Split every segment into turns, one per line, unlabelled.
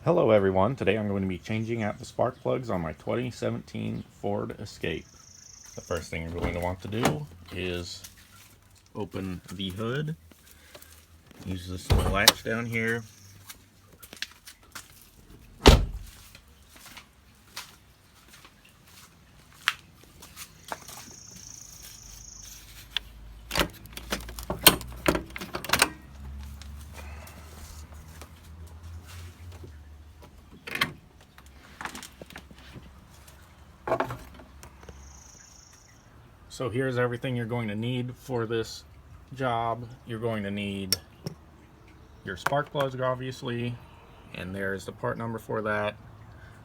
Hello everyone, today I'm going to be changing out the spark plugs on my 2017 Ford Escape. The first thing you're going to want to do is open the hood. Use this little latch down here. So here's everything you're going to need for this job. You're going to need your spark plugs, obviously, and there's the part number for that.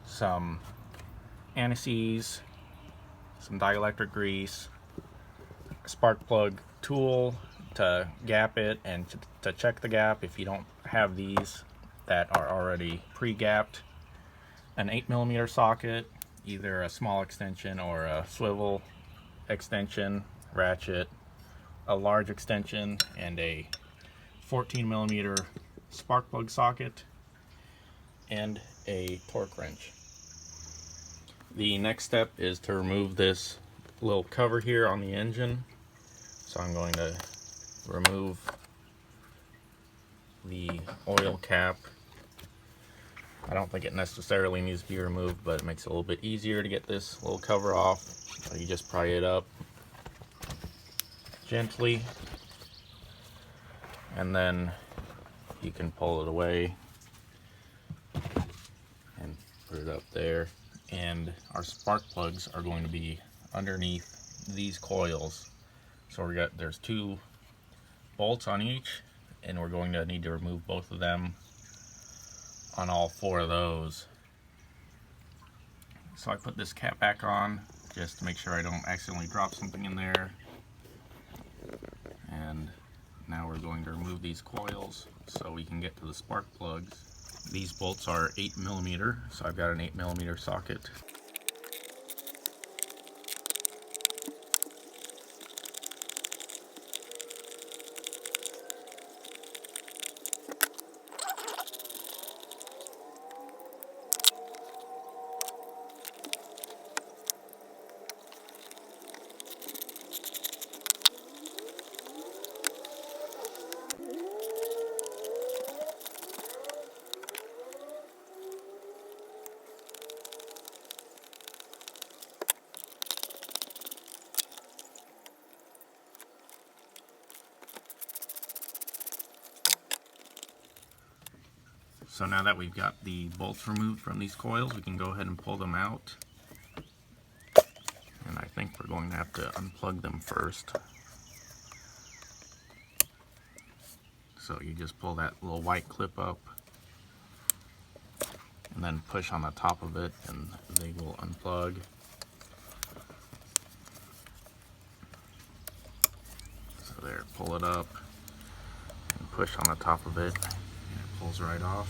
Some anti-seize, some dielectric grease, a spark plug tool to gap it and to check the gap if you don't have these that are already pre-gapped, an 8mm socket, either a small extension or a swivel extension ratchet, a large extension, and a 14mm spark plug socket, and a torque wrench. The next step is to remove this little cover here on the engine. So I'm going to remove the oil cap. I don't think it necessarily needs to be removed, but it makes it a little bit easier to get this little cover off. So you just pry it up gently, and then you can pull it away and put it up there. And our spark plugs are going to be underneath these coils. So there's 2 bolts on each, and we're going to need to remove both of them on all 4 of those. So I put this cap back on just to make sure I don't accidentally drop something in there. And now we're going to remove these coils so we can get to the spark plugs. These bolts are 8mm, so I've got an 8mm socket. So now that we've got the bolts removed from these coils, we can go ahead and pull them out. And I think we're going to have to unplug them first. So you just pull that little white clip up and then push on the top of it and they will unplug. So there, pull it up and push on the top of it, and it pulls right off.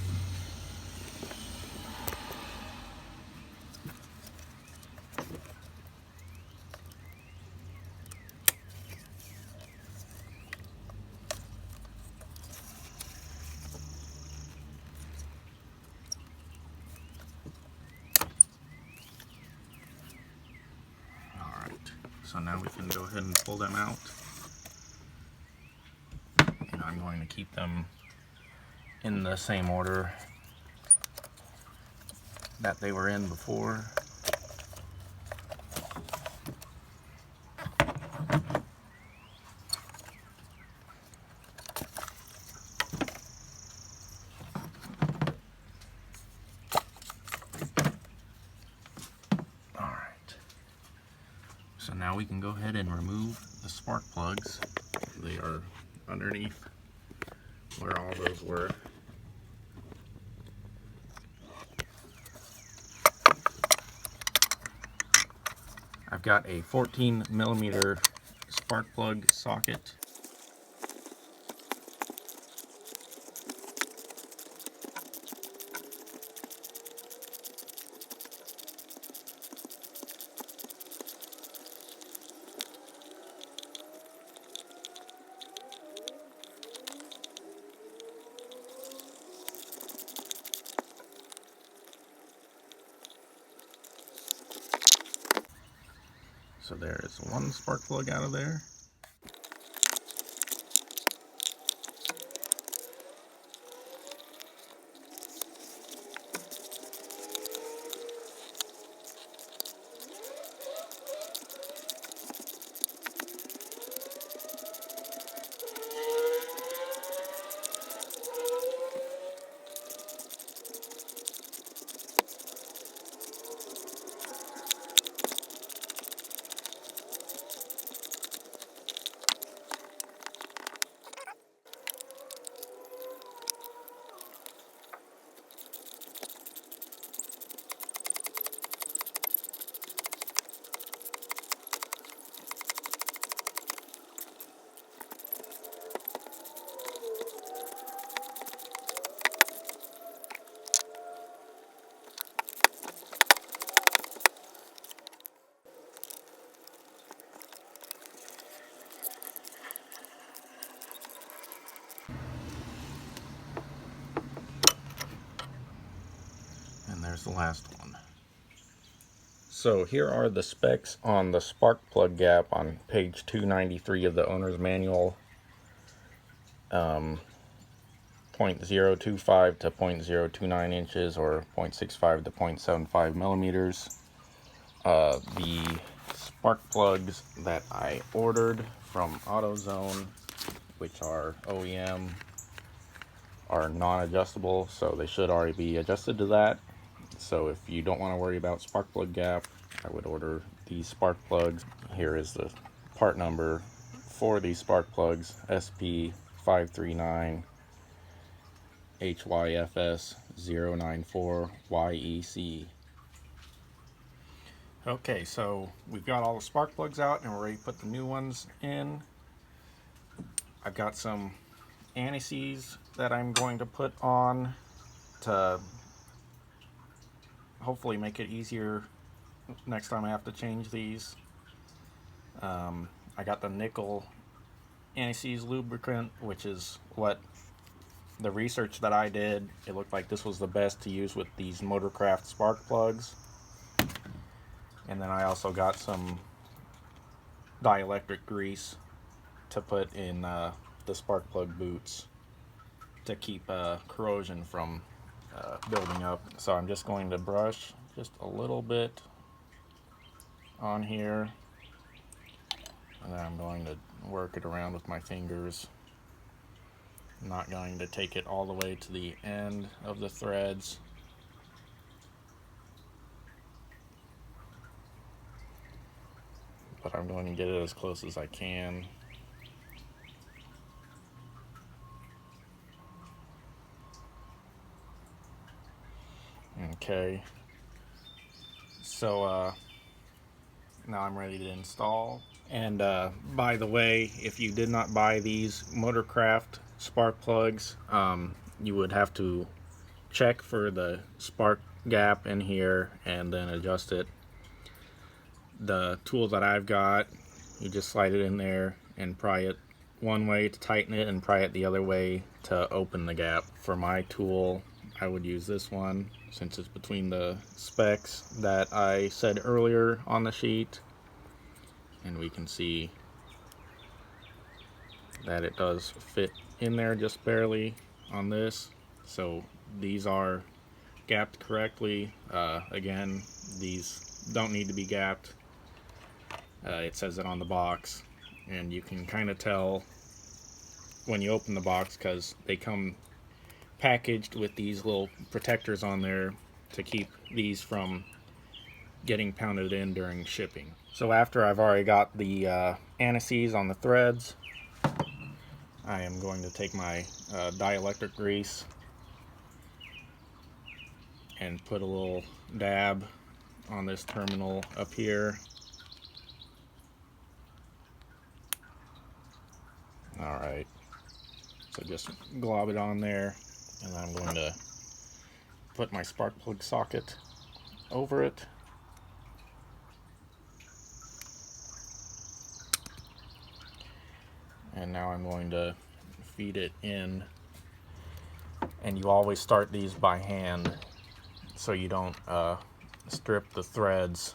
So now we can go ahead and pull them out. And I'm going to keep them in the same order that they were in before. So now we can go ahead and remove the spark plugs. They are underneath where all those were. I've got a 14mm spark plug socket. So there is one spark plug out of there. And there's the last one. So here are the specs on the spark plug gap on page 293 of the owner's manual. 0.025 to 0.029 inches or 0.65 to 0.75 millimeters. The spark plugs that I ordered from AutoZone, which are OEM, are non-adjustable, so they should already be adjusted to that. So if you don't want to worry about spark plug gap, I would order these spark plugs. Here is the part number for these spark plugs, SP539 HYFS 094 YEC. Okay, so we've got all the spark plugs out and we're ready to put the new ones in. I've got some anti-seize that I'm going to put on to hopefully make it easier next time I have to change these. I got the nickel anti-seize lubricant, which is what the research that I did, it looked like this was the best to use with these Motorcraft spark plugs. And then I also got some dielectric grease to put in the spark plug boots to keep corrosion from building up. So I'm just going to brush just a little bit on here, and then I'm going to work it around with my fingers. I'm not going to take it all the way to the end of the threads. But I'm going to get it as close as I can. Okay. So now I'm ready to install. And by the way, if you did not buy these Motorcraft spark plugs, you would have to check for the spark gap in here and then adjust it. The tool that I've got, you just slide it in there and pry it one way to tighten it and pry it the other way to open the gap. For my tool, I would use this one since it's between the specs that I said earlier on the sheet, and we can see that it does fit in there just barely on this. So these are gapped correctly. Again, these don't need to be gapped. It says it on the box, and you can kind of tell when you open the box because they come packaged with these little protectors on there to keep these from getting pounded in during shipping. So after I've already got the anti-seize on the threads, I am going to take my dielectric grease and put a little dab on this terminal up here. Alright, so just glob it on there, and then I'm going to put my spark plug socket over it. And now I'm going to feed it in, and you always start these by hand so you don't strip the threads.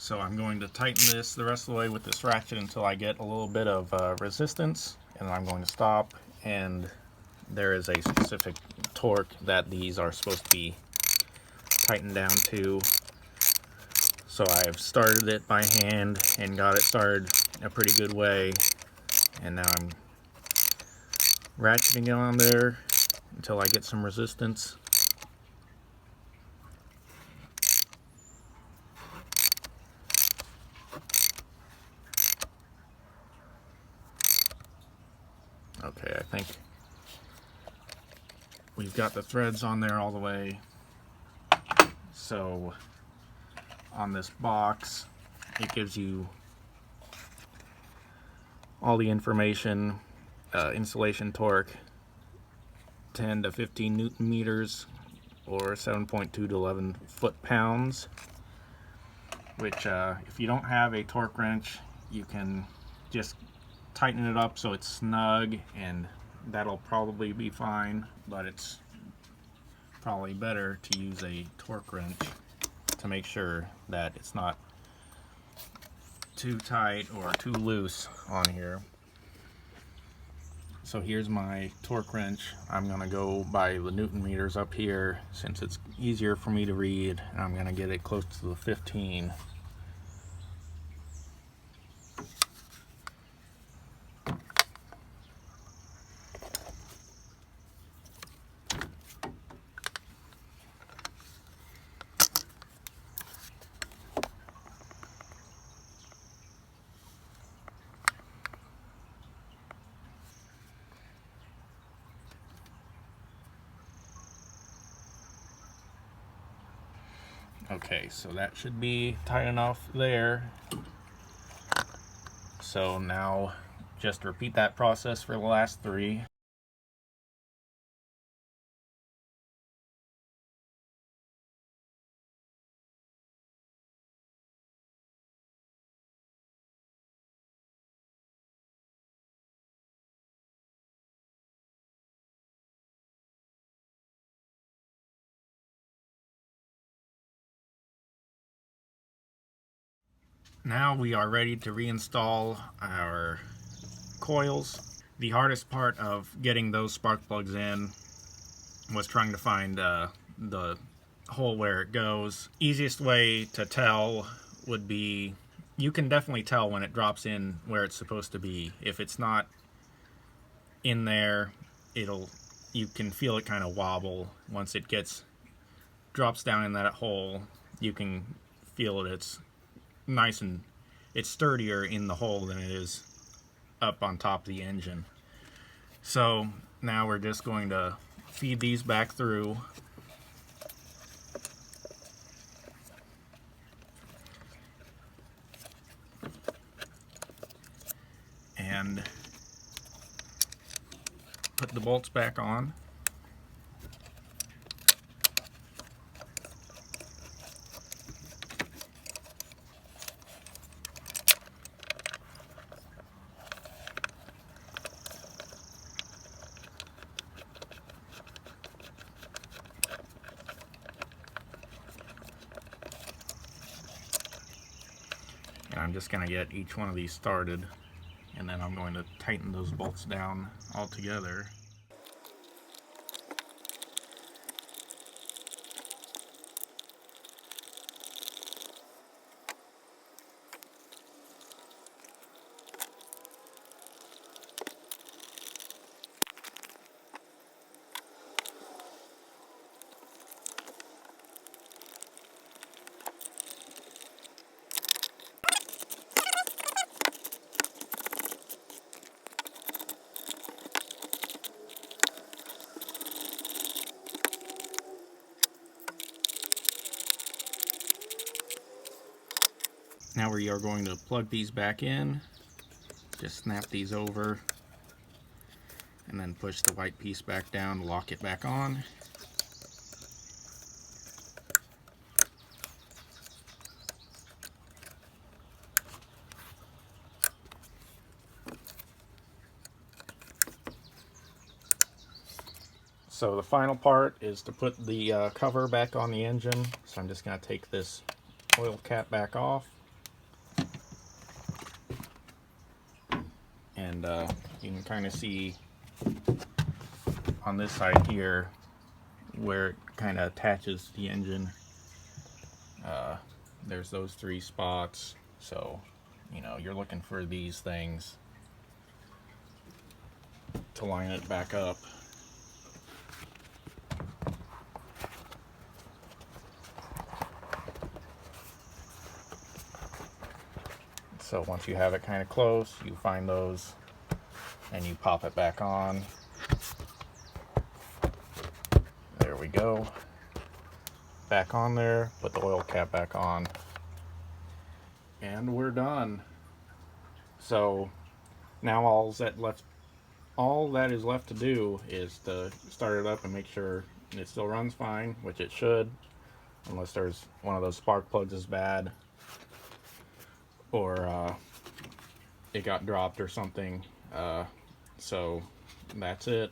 So I'm going to tighten this the rest of the way with this ratchet until I get a little bit of resistance, and I'm going to stop. And there is a specific torque that these are supposed to be tightened down to. So I've started it by hand and got it started a pretty good way, and now I'm ratcheting it on there until I get some resistance. Okay, I think we've got the threads on there all the way. So on this box, it gives you all the information. Installation torque 10 to 15 Newton meters, or 7.2 to 11 foot-pounds, which if you don't have a torque wrench, you can just tighten it up so it's snug, and that'll probably be fine, but it's probably better to use a torque wrench to make sure that it's not too tight or too loose on here. So here's my torque wrench. I'm gonna go by the Newton meters up here since it's easier for me to read, and I'm gonna get it close to the 15. Okay, so that should be tight enough there. So now just repeat that process for the last 3. Now we are ready to reinstall our coils. The hardest part of getting those spark plugs in was trying to find the hole where it goes. Easiest way to tell would be, you can definitely tell when it drops in where it's supposed to be. If it's not in there, you can feel it kind of wobble. Once it drops down in that hole, you can feel it. It's nice and it's sturdier in the hole than it is up on top of the engine. So now we're just going to feed these back through. And put the bolts back on. And I'm just going to get each one of these started, and then I'm going to tighten those bolts down all together. Now we are going to plug these back in. Just snap these over and then push the white piece back down to lock it back on. So the final part is to put the cover back on the engine. So I'm just going to take this oil cap back off. and you can kind of see on this side here where it kind of attaches to the engine. There's those 3 spots, so you know you're looking for these things to line it back up. So once you have it kind of close, you find those and you pop it back on. There we go. Back on there, put the oil cap back on, and we're done. So now all that is left to do is to start it up and make sure it still runs fine, which it should, unless there's one of those spark plugs is bad, or it got dropped or something. So that's it.